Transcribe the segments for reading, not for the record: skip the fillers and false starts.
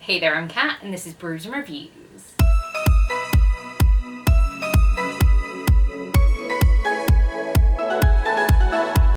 Hey there, I'm Kat, and this is Brews and Reviews.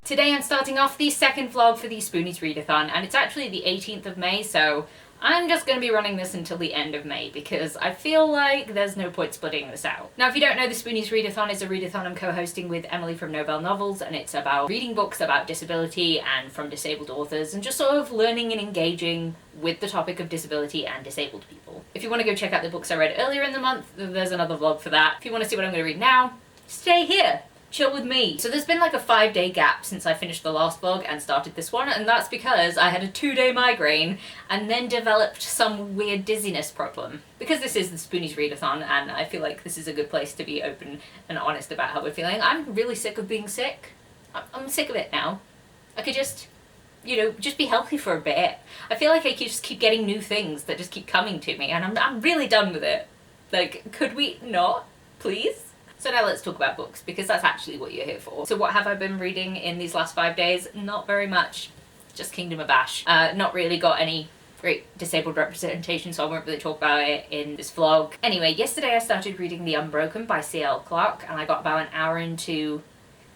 Today I'm starting off the second vlog for the Spoonies Readathon, and it's actually the 18th of May, so I'm just going to be running this until the end of May because I feel like there's no point splitting this out. Now, if you don't know, the Spoonies Readathon is a readathon I'm co-hosting with Emily from Novell Novels, and it's about reading books about disability and from disabled authors, and just sort of learning and engaging with the topic of disability and disabled people. If you want to go check out the books I read earlier in the month, there's another vlog for that. If you want to see what I'm going to read now, stay here. Chill with me. So there's been like a 5-day gap since I finished the last vlog and started this one, and that's because I had a 2-day migraine and then developed some weird dizziness problem. Because this is the Spoonies Readathon and I feel like this is a good place to be open and honest about how we're feeling, I'm really sick of being sick. I'm sick of it now. I could just, just be healthy for a bit. I feel like I just keep getting new things that just keep coming to me, and I'm really done with it. Like, could we not, please? So now let's talk about books, because that's actually what you're here for. So what have I been reading in these last 5 days? Not very much. Just Kingdom of Ash. Not really got any great disabled representation, so I won't really talk about it in this vlog. Anyway, yesterday I started reading The Unbroken by C.L. Clarke, and I got about an hour into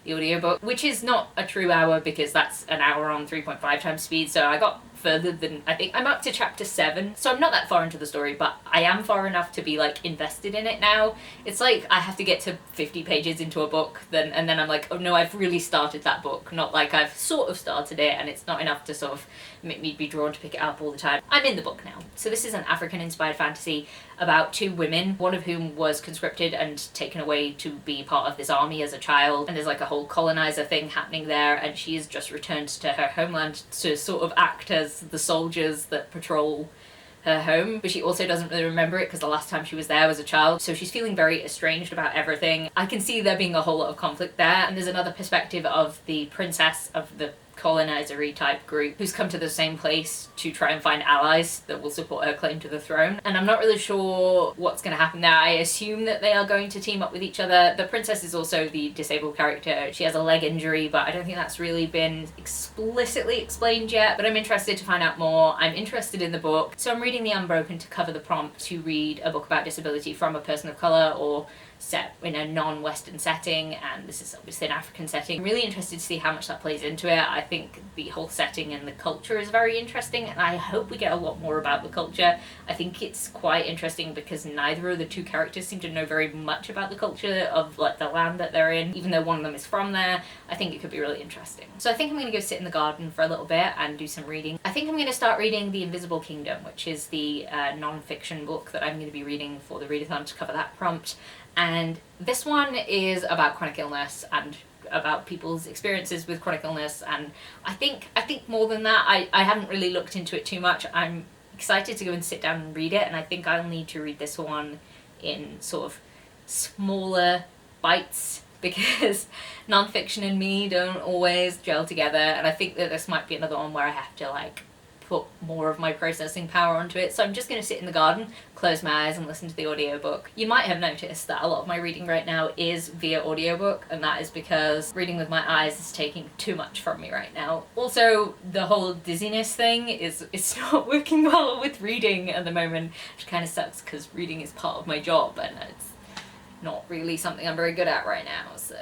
the audiobook, which is not a true hour because that's an hour on 3.5 times speed, so I got further than, I think I'm up to chapter 7, so I'm not that far into the story, but I am far enough to be like invested in it now. It's like I have to get to 50 pages into a book and then I'm like, oh no, I've really started that book, not like I've sort of started it and it's not enough to sort of make me be drawn to pick it up all the time. I'm in the book now. So this is an African inspired fantasy about 2 women, one of whom was conscripted and taken away to be part of this army as a child, and there's like a whole colonizer thing happening there, and she is just returned to her homeland to sort of act as the soldiers that patrol her home, but she also doesn't really remember it because the last time she was there was a child, so she's feeling very estranged about everything. I can see there being a whole lot of conflict there, and there's another perspective of the princess of the colonizer-y type group who's come to the same place to try and find allies that will support her claim to the throne, and I'm not really sure what's going to happen there. I assume that they are going to team up with each other. The princess is also the disabled character. She has a leg injury, but I don't think that's really been explicitly explained yet, but I'm interested to find out more. I'm interested in the book, so I'm reading The Unbroken to cover the prompt to read a book about disability from a person of colour or set in a non-Western setting, and this is obviously an African setting. I'm really interested to see how much that plays into it. I think the whole setting and the culture is very interesting, and I hope we get a lot more about the culture. I think it's quite interesting because neither of the 2 characters seem to know very much about the culture of like the land that they're in, even though one of them is from there. I think it could be really interesting. So I think I'm going to go sit in the garden for a little bit and do some reading. I think I'm going to start reading The Invisible Kingdom, which is the non-fiction book that I'm going to be reading for the readathon to cover that prompt. And this one is about chronic illness and about people's experiences with chronic illness, and I think more than that, I haven't really looked into it too much. I'm excited to go and sit down and read it, and I think I'll need to read this one in sort of smaller bites because non-fiction and me don't always gel together, and I think that this might be another one where I have to like put more of my processing power onto it. So I'm just going to sit in the garden, close my eyes and listen to the audiobook. You might have noticed that a lot of my reading right now is via audiobook, and that is because reading with my eyes is taking too much from me right now. Also, the whole dizziness thing it's not working well with reading at the moment, which kind of sucks because reading is part of my job and it's not really something I'm very good at right now. So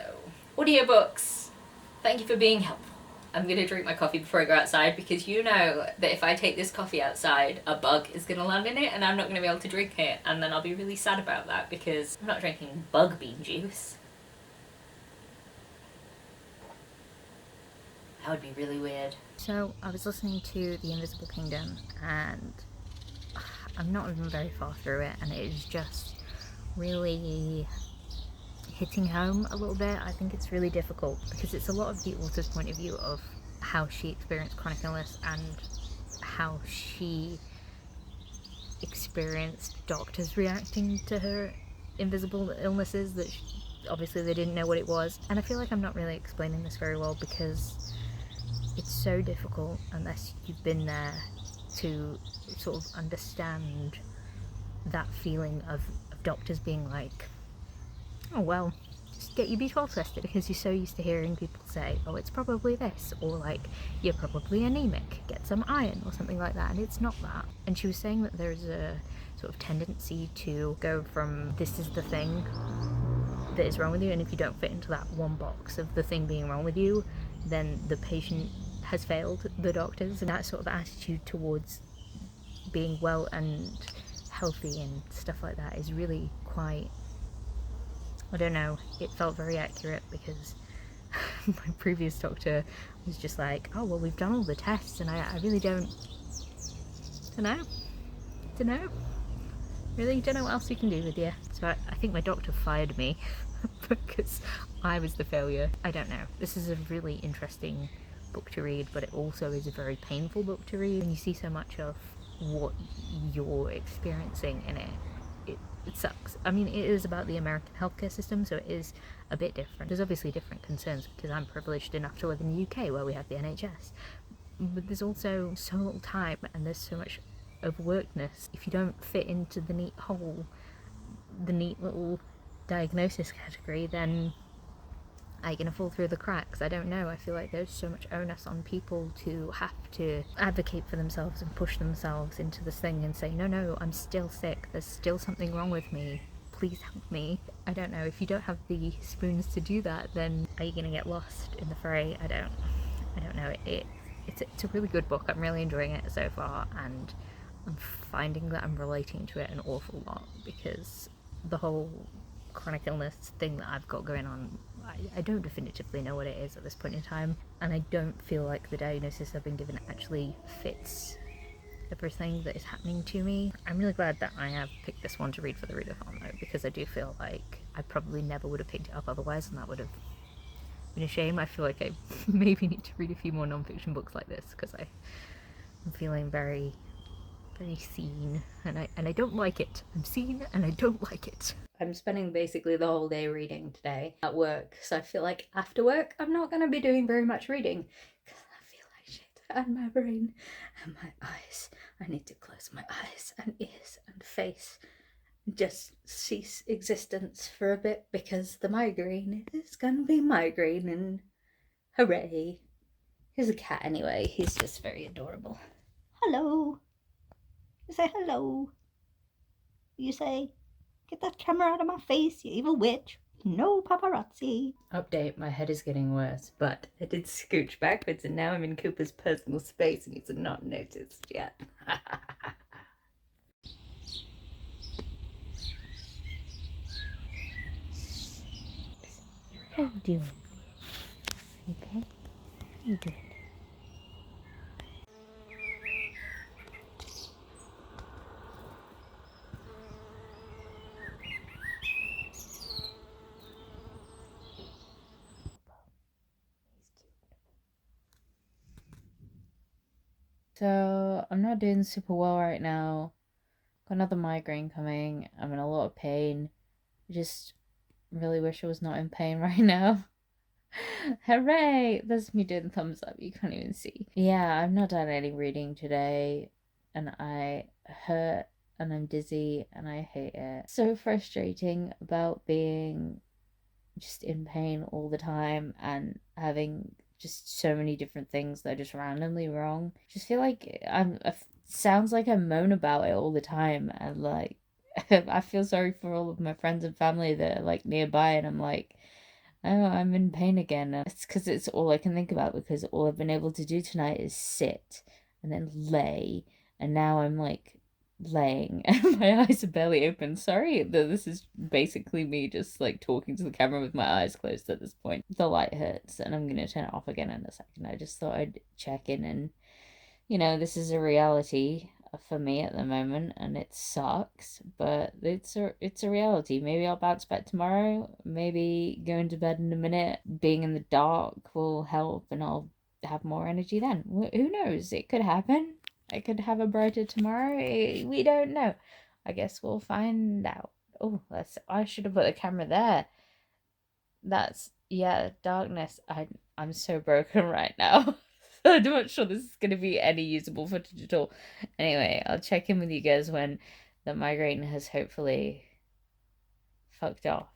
audiobooks, thank you for being helpful. I'm going to drink my coffee before I go outside because you know that if I take this coffee outside, a bug is going to land in it and I'm not going to be able to drink it, and then I'll be really sad about that because I'm not drinking bug bean juice. That would be really weird. So I was listening to The Invisible Kingdom and I'm not even very far through it, and it is just really hitting home a little bit. I think it's really difficult because it's a lot of the author's point of view of how she experienced chronic illness and how she experienced doctors reacting to her invisible illnesses that obviously they didn't know what it was. And I feel like I'm not really explaining this very well because it's so difficult unless you've been there to sort of understand that feeling of doctors being like, oh well, just get your B12 tested, because you're so used to hearing people say, oh, it's probably this, or like, you're probably anemic, get some iron, or something like that, and it's not that. And she was saying that there's a sort of tendency to go from, this is the thing that is wrong with you, and if you don't fit into that one box of the thing being wrong with you, then the patient has failed the doctors. And that sort of attitude towards being well and healthy and stuff like that is really quite, I don't know, it felt very accurate, because my previous doctor was just like, oh, well, we've done all the tests and I really don't know, really don't know what else we can do with you. So I think my doctor fired me because I was the failure. I don't know. This is a really interesting book to read, but it also is a very painful book to read. When you see so much of what you're experiencing in it, it sucks. I mean, it is about the American healthcare system, so it is a bit different. There's obviously different concerns, because I'm privileged enough to live in the UK where we have the NHS. But there's also so little time, and there's so much overworkedness. If you don't fit into the neat hole, the neat little diagnosis category, then are you going to fall through the cracks? I don't know. I feel like there's so much onus on people to have to advocate for themselves and push themselves into this thing and say, no, I'm still sick, there's still something wrong with me, please help me. I don't know. If you don't have the spoons to do that, then are you going to get lost in the fray? I don't know. It's a really good book. I'm really enjoying it so far, and I'm finding that I'm relating to it an awful lot, because the whole chronic illness thing that I've got going on, I don't definitively know what it is at this point in time, and I don't feel like the diagnosis I've been given actually fits everything that is happening to me. I'm really glad that I have picked this one to read for the readathon though, because I do feel like I probably never would have picked it up otherwise, and that would have been a shame. I feel like I maybe need to read a few more non-fiction books like this, because I'm feeling very seen, and I don't like it. I'm seen and I don't like it. I'm spending basically the whole day reading today at work, so I feel like after work I'm not going to be doing very much reading, because I feel like shit, and my brain and my eyes, I need to close my eyes and ears and face and just cease existence for a bit, because the migraine is gonna be migraine, and hooray. Here's a cat anyway, he's just very adorable. Hello. You say hello. You say, get that camera out of my face, you evil witch. No paparazzi. Update, my head is getting worse, but I did scooch backwards and now I'm in Cooper's personal space and he's not noticed yet. How you doing? Okay? How you doing? So, I'm not doing super well right now. Got another migraine coming. I'm in a lot of pain. I just really wish I was not in pain right now. Hooray! That's me doing thumbs up. You can't even see. Yeah, I've not done any reading today, and I hurt and I'm dizzy and I hate it. So frustrating about being just in pain all the time and having just so many different things that are just randomly wrong. Just feel like sounds like I moan about it all the time, and like I feel sorry for all of my friends and family that are like nearby, and I'm like, oh, I'm in pain again. It's because it's all I can think about, because all I've been able to do tonight is sit and then lay, and now I'm like laying and my eyes are barely open. Sorry that this is basically me just like talking to the camera with my eyes closed at this point. The light hurts and I'm gonna turn it off again in a second. I just thought I'd check in, and this is a reality for me at the moment, and it sucks, but it's a reality. Maybe I'll bounce back tomorrow. Maybe going to bed in a minute, being in the dark will help, and I'll have more energy then. Who knows? It could happen. I could have a brighter tomorrow. We don't know. I guess we'll find out. Oh, I should have put the camera there. Darkness. I'm so broken right now. I'm not sure this is going to be any usable footage at all. Anyway, I'll check in with you guys when the migraine has hopefully fucked off.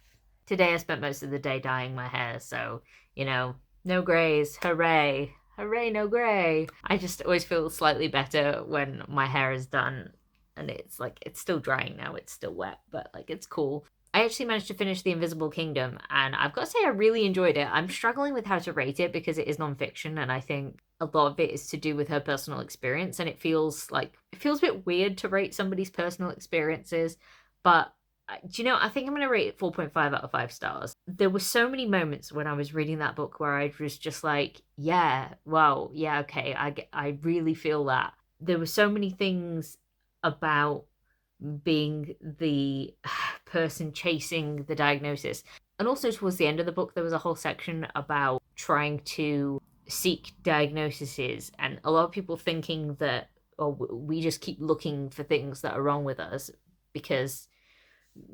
Today I spent most of the day dyeing my hair, so, no greys, hooray. Hooray, no grey. I just always feel slightly better when my hair is done and it's still drying now, it's still wet, but it's cool. I actually managed to finish The Invisible Kingdom, and I've got to say I really enjoyed it. I'm struggling with how to rate it because it is nonfiction, and I think a lot of it is to do with her personal experience, and it feels a bit weird to rate somebody's personal experiences, but do you know, I think I'm going to rate it 4.5 out of 5 stars. There were so many moments when I was reading that book where I was just like, yeah, wow, yeah, okay, I really feel that. There were so many things about being the person chasing the diagnosis. And also towards the end of the book, there was a whole section about trying to seek diagnoses, and a lot of people thinking that, we just keep looking for things that are wrong with us because,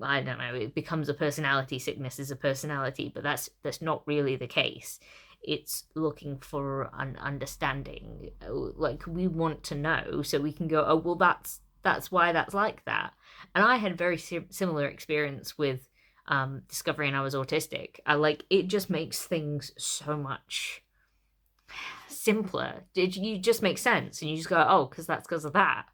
I don't know, it becomes a personality. Sickness is a personality, but that's not really the case. It's looking for an understanding. We want to know so we can go, oh, well, that's why that's like that. And I had very similar experience with discovering I was autistic. It just makes things so much simpler. You just make sense, and you just go, oh, because that's because of that.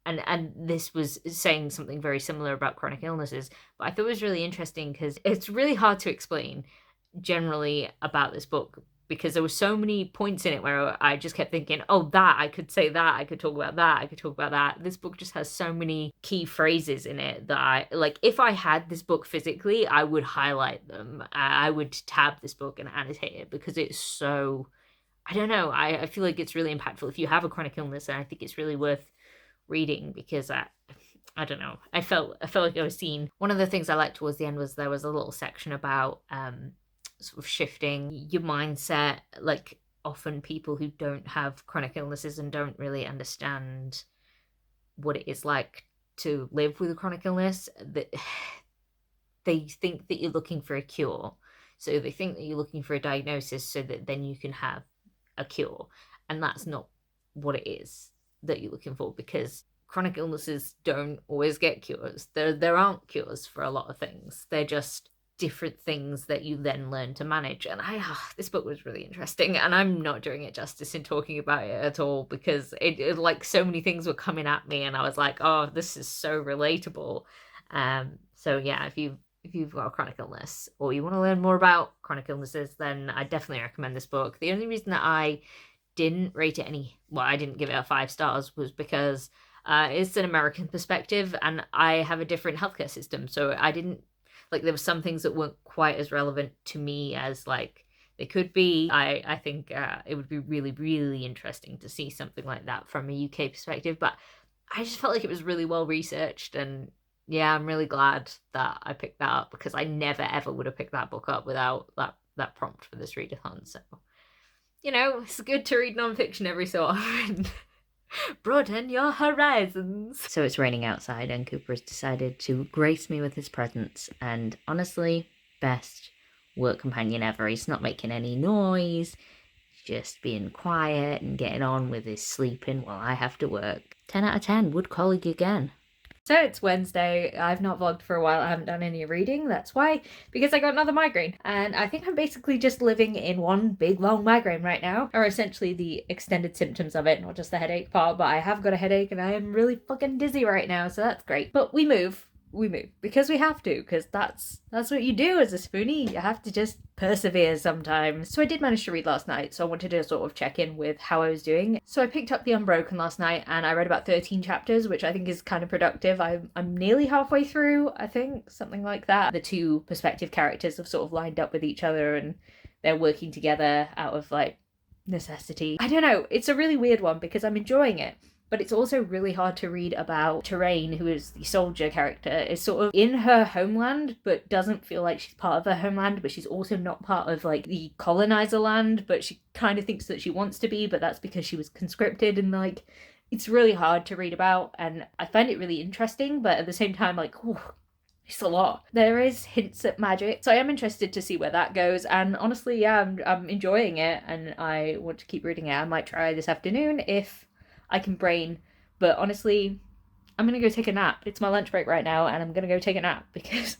And this was saying something very similar about chronic illnesses, but I thought it was really interesting because it's really hard to explain generally about this book, because there were so many points in it where I just kept thinking, oh, that, I could say that, I could talk about that, I could talk about that. This book just has so many key phrases in it that if I had this book physically, I would highlight them. I would tab this book and annotate it because it's so, I don't know, I feel like it's really impactful if you have a chronic illness, and I think it's really worth reading because I don't know, I felt like I was seen. One of the things I liked towards the end was there was a little section about sort of shifting your mindset. Often people who don't have chronic illnesses and don't really understand what it is like to live with a chronic illness, that they think that you're looking for a cure. So they think that you're looking for a diagnosis so that then you can have a cure, and that's not what it is that you're looking for, because chronic illnesses don't always get cures. There aren't cures for a lot of things. They're just different things that you then learn to manage. And this book was really interesting, and I'm not doing it justice in talking about it at all, because it so many things were coming at me, and I was like, oh, this is so relatable. So yeah, if you've got a chronic illness or you want to learn more about chronic illnesses, then I definitely recommend this book. The only reason that I didn't rate it I didn't give it 5 stars was because it's an American perspective, and I have a different healthcare system, so I didn't there were some things that weren't quite as relevant to me as they could be. I think it would be really, really interesting to see something like that from a UK perspective, but I just felt like it was really well researched, and yeah, I'm really glad that I picked that up, because I never ever would have picked that book up without that prompt for this readathon. So it's good to read nonfiction every so often. Broaden your horizons. So it's raining outside, and Cooper has decided to grace me with his presence, and honestly, best work companion ever. He's not making any noise, just being quiet and getting on with his sleeping while I have to work. 10 out of 10, would colleague again. So it's Wednesday. I've not vlogged for a while. I haven't done any reading. That's why, because I got another migraine. And I think I'm basically just living in one big long migraine right now, or essentially the extended symptoms of it, not just the headache part. But I have got a headache and I am really fucking dizzy right now, so that's great. But we move because we have to, because that's what you do as a spoonie. You have to just persevere sometimes. So I did manage to read last night, so I wanted to sort of check in with how I was doing. So I picked up The Unbroken last night, and I read about 13 chapters, which I think is kind of productive. I'm nearly halfway through, I think, something like that. The two perspective characters have sort of lined up with each other, and they're working together out of necessity. I don't know, it's a really weird one because I'm enjoying it. But it's also really hard to read about Terrain, who is the soldier character, is sort of in her homeland, but doesn't feel like she's part of her homeland, but she's also not part of the colonizer land, but she kind of thinks that she wants to be, but that's because she was conscripted, and it's really hard to read about, and I find it really interesting, but at the same time, it's a lot. There is hints at magic, so I am interested to see where that goes, and honestly, yeah, I'm enjoying it, and I want to keep reading it. I might try this afternoon if I can brain, but honestly, I'm gonna go take a nap. It's my lunch break right now, and I'm gonna go take a nap because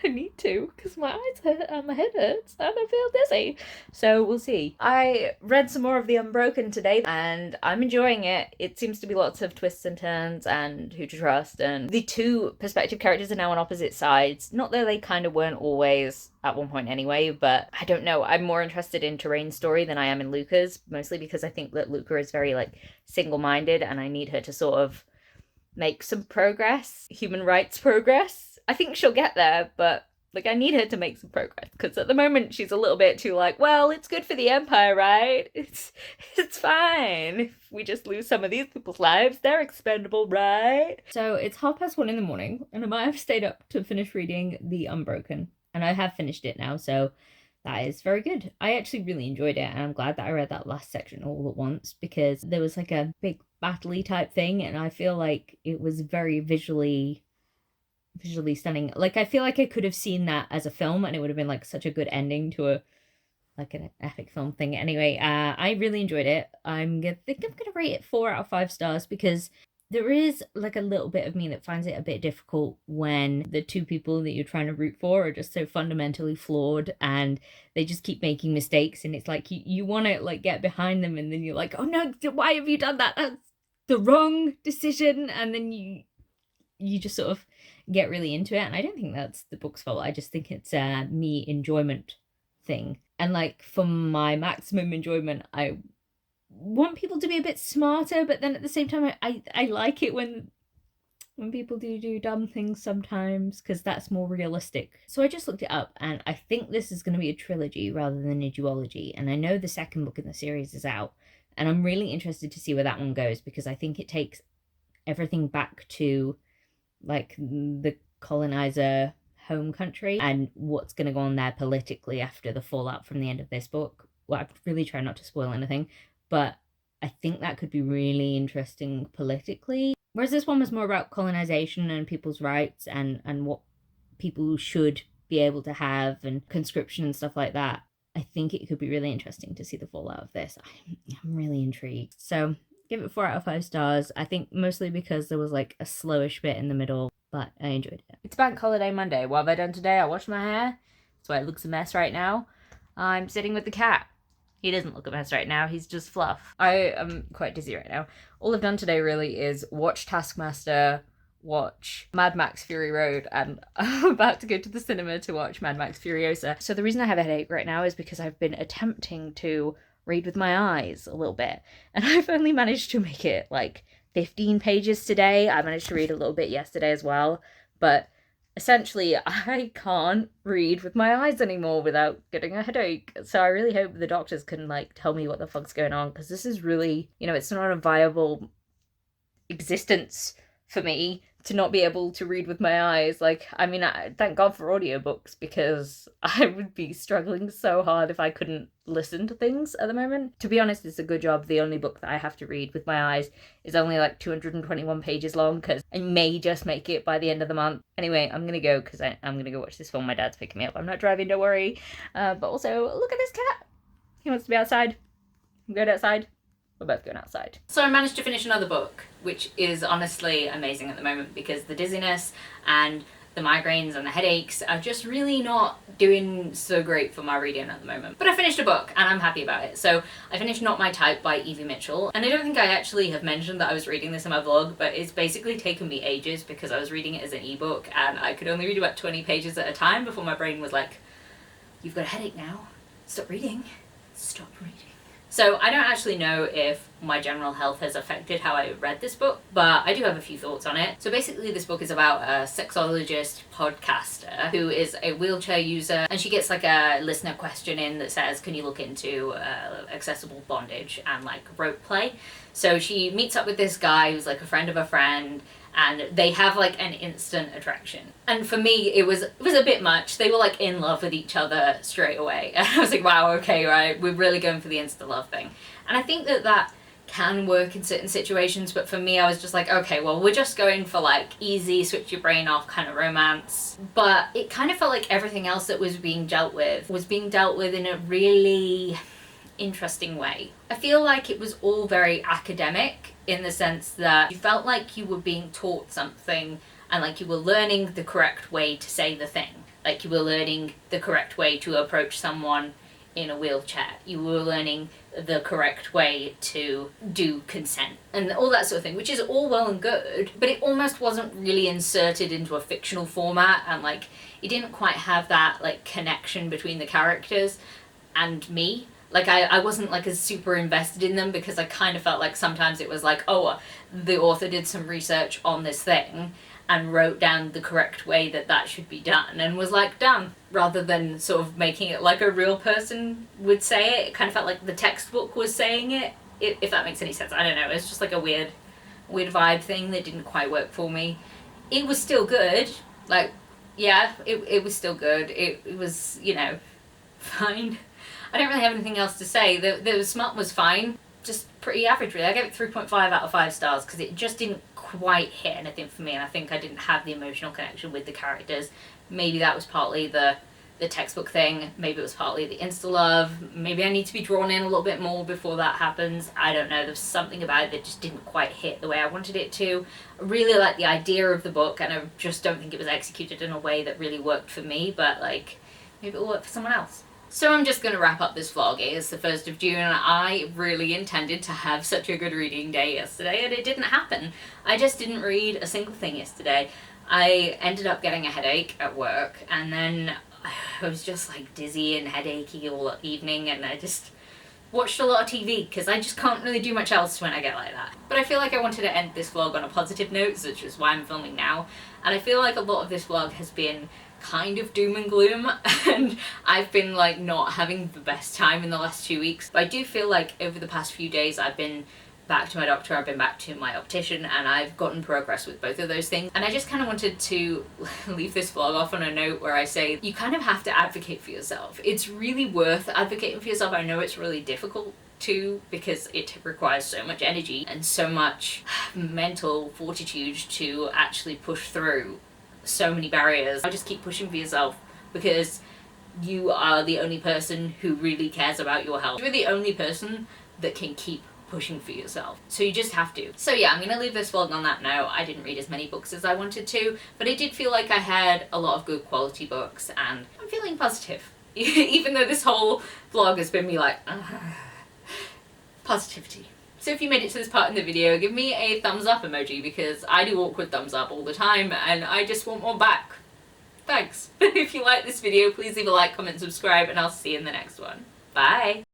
I need to, because my eyes hurt and my head hurts and I feel dizzy. So we'll see. I read some more of The Unbroken today and I'm enjoying it. It seems to be lots of twists and turns and who to trust, and the two perspective characters are now on opposite sides. Not that they kind of weren't always at one point anyway, but I don't know. I'm more interested in Terrain's story than I am in Luca's, mostly because I think that Luca is very like single-minded and I need her to sort of make some progress, human rights progress. I think she'll get there, but like I need her to make some progress, because at the moment she's a little bit too like, well, it's good for the Empire, right? It's fine if we just lose some of these people's lives. They're expendable, right? So it's 1:30 in the morning, and I might have stayed up to finish reading The Unbroken, and I have finished it now, so that is very good. I actually really enjoyed it, and I'm glad that I read that last section all at once, because there was like a big battle-y type thing, and I feel like it was very visually stunning. Like, I feel like I could have seen that as a film and it would have been like such a good ending to an epic film thing. Anyway, I really enjoyed it. I think I'm gonna rate it 4 out of 5 stars, because there is like a little bit of me that finds it a bit difficult when the two people that you're trying to root for are just so fundamentally flawed and they just keep making mistakes, and it's like you want to like get behind them, and then you're like, oh no, why have you done that? That's the wrong decision. And then you just sort of get really into it, and I don't think that's the book's fault. I just think it's a me enjoyment thing, and like for my maximum enjoyment, I want people to be a bit smarter, but then at the same time I like it when people do dumb things sometimes, because that's more realistic. So I just looked it up, and I think this is going to be a trilogy rather than a duology, and I know the second book in the series is out, and I'm really interested to see where that one goes, because I think it takes everything back to like the colonizer home country and what's going to go on there politically after the fallout from the end of this book. Well, I really try not to spoil anything, but I think that could be really interesting politically. Whereas this one was more about colonization and people's rights and what people should be able to have, and conscription and stuff like that. I think it could be really interesting to see the fallout of this. I'm really intrigued. So give it 4 out of 5 stars. I think mostly because there was like a slowish bit in the middle, but I enjoyed it. It's Bank Holiday Monday. What have I done today? I washed my hair. That's why it looks a mess right now. I'm sitting with the cat. He doesn't look a mess right now. He's just fluff. I am quite dizzy right now. All I've done today really is watch Taskmaster, watch Mad Max Fury Road, and I'm about to go to the cinema to watch Mad Max Furiosa. So the reason I have a headache right now is because I've been attempting to read with my eyes a little bit, and I've only managed to make it like 15 pages today. I managed to read a little bit yesterday as well, but essentially I can't read with my eyes anymore without getting a headache. So I really hope the doctors can like tell me what the fuck's going on, because this is really, it's not a viable existence for me to not be able to read with my eyes. Like, I mean, thank God for audiobooks, because I would be struggling so hard if I couldn't listen to things at the moment. To be honest, it's a good job the only book that I have to read with my eyes is only like 221 pages long, because I may just make it by the end of the month. Anyway, I'm gonna go, because I'm gonna go watch this film. My dad's picking me up. I'm not driving, don't worry. But also, look at this cat. He wants to be outside. I'm going outside. We're both going outside. So I managed to finish another book, which is honestly amazing at the moment, because the dizziness and the migraines and the headaches are just really not doing so great for my reading at the moment. But I finished a book and I'm happy about it. So I finished Not My Type by Evie Mitchell, and I don't think I actually have mentioned that I was reading this in my vlog, but it's basically taken me ages because I was reading it as an ebook and I could only read about 20 pages at a time before my brain was like, you've got a headache now, stop reading, stop reading. So I don't actually know if my general health has affected how I read this book, but I do have a few thoughts on it. So basically this book is about a sexologist podcaster who is a wheelchair user, and she gets like a listener question in that says, can you look into accessible bondage and like rope play? So she meets up with this guy who's like a friend of a friend, and they have like an instant attraction. And for me, it was a bit much. They were like in love with each other straight away. And I was like, wow, okay, right, we're really going for the insta love thing. And I think that can work in certain situations, but for me, I was just like, okay, well, we're just going for like easy, switch your brain off kind of romance. But it kind of felt like everything else that was being dealt with in a really interesting way. I feel like it was all very academic, in the sense that you felt like you were being taught something and like you were learning the correct way to say the thing. Like, you were learning the correct way to approach someone in a wheelchair. You were learning the correct way to do consent and all that sort of thing, which is all well and good, but it almost wasn't really inserted into a fictional format, and like, it didn't quite have that like connection between the characters and me. Like, I wasn't like as super invested in them, because I kind of felt like sometimes it was like, oh, the author did some research on this thing and wrote down the correct way that that should be done and was like, done, rather than sort of making it like a real person would say it. It kind of felt like the textbook was saying it, if that makes any sense. I don't know, it's just like a weird vibe thing that didn't quite work for me. It was still good, like, yeah, it was still good. It was, you know, fine. I don't really have anything else to say. The smut was fine, just pretty average really. I gave it 3.5 out of 5 stars because it just didn't quite hit anything for me, and I think I didn't have the emotional connection with the characters. Maybe that was partly the textbook thing, maybe it was partly the insta-love, maybe I need to be drawn in a little bit more before that happens. I don't know, there's something about it that just didn't quite hit the way I wanted it to. I really like the idea of the book, and I just don't think it was executed in a way that really worked for me, but like, maybe it'll work for someone else. So I'm just going to wrap up this vlog. It is the 1st of June. I really intended to have such a good reading day yesterday, and it didn't happen. I just didn't read a single thing yesterday. I ended up getting a headache at work, and then I was just like dizzy and headachy all evening, and I just watched a lot of TV because I just can't really do much else when I get like that. But I feel like I wanted to end this vlog on a positive note, which is why I'm filming now. And I feel like a lot of this vlog has been kind of doom and gloom, and I've been like not having the best time in the last 2 weeks. But I do feel like over the past few days I've been back to my doctor, I've been back to my optician, and I've gotten progress with both of those things. And I just kind of wanted to leave this vlog off on a note where I say you kind of have to advocate for yourself. It's really worth advocating for yourself. I know it's really difficult to, because it requires so much energy and so much mental fortitude to actually push through so many barriers. I just keep pushing for yourself, because you are the only person who really cares about your health. You're the only person that can keep pushing for yourself, so you just have to. So yeah, I'm gonna leave this vlog on that note. I didn't read as many books as I wanted to, but I did feel like I had a lot of good quality books, and I'm feeling positive. Even though this whole vlog has been me like, positivity. So if you made it to this part in the video, give me a thumbs up emoji, because I do awkward thumbs up all the time and I just want one back. Thanks. If you like this video, please leave a like, comment, subscribe, and I'll see you in the next one. Bye!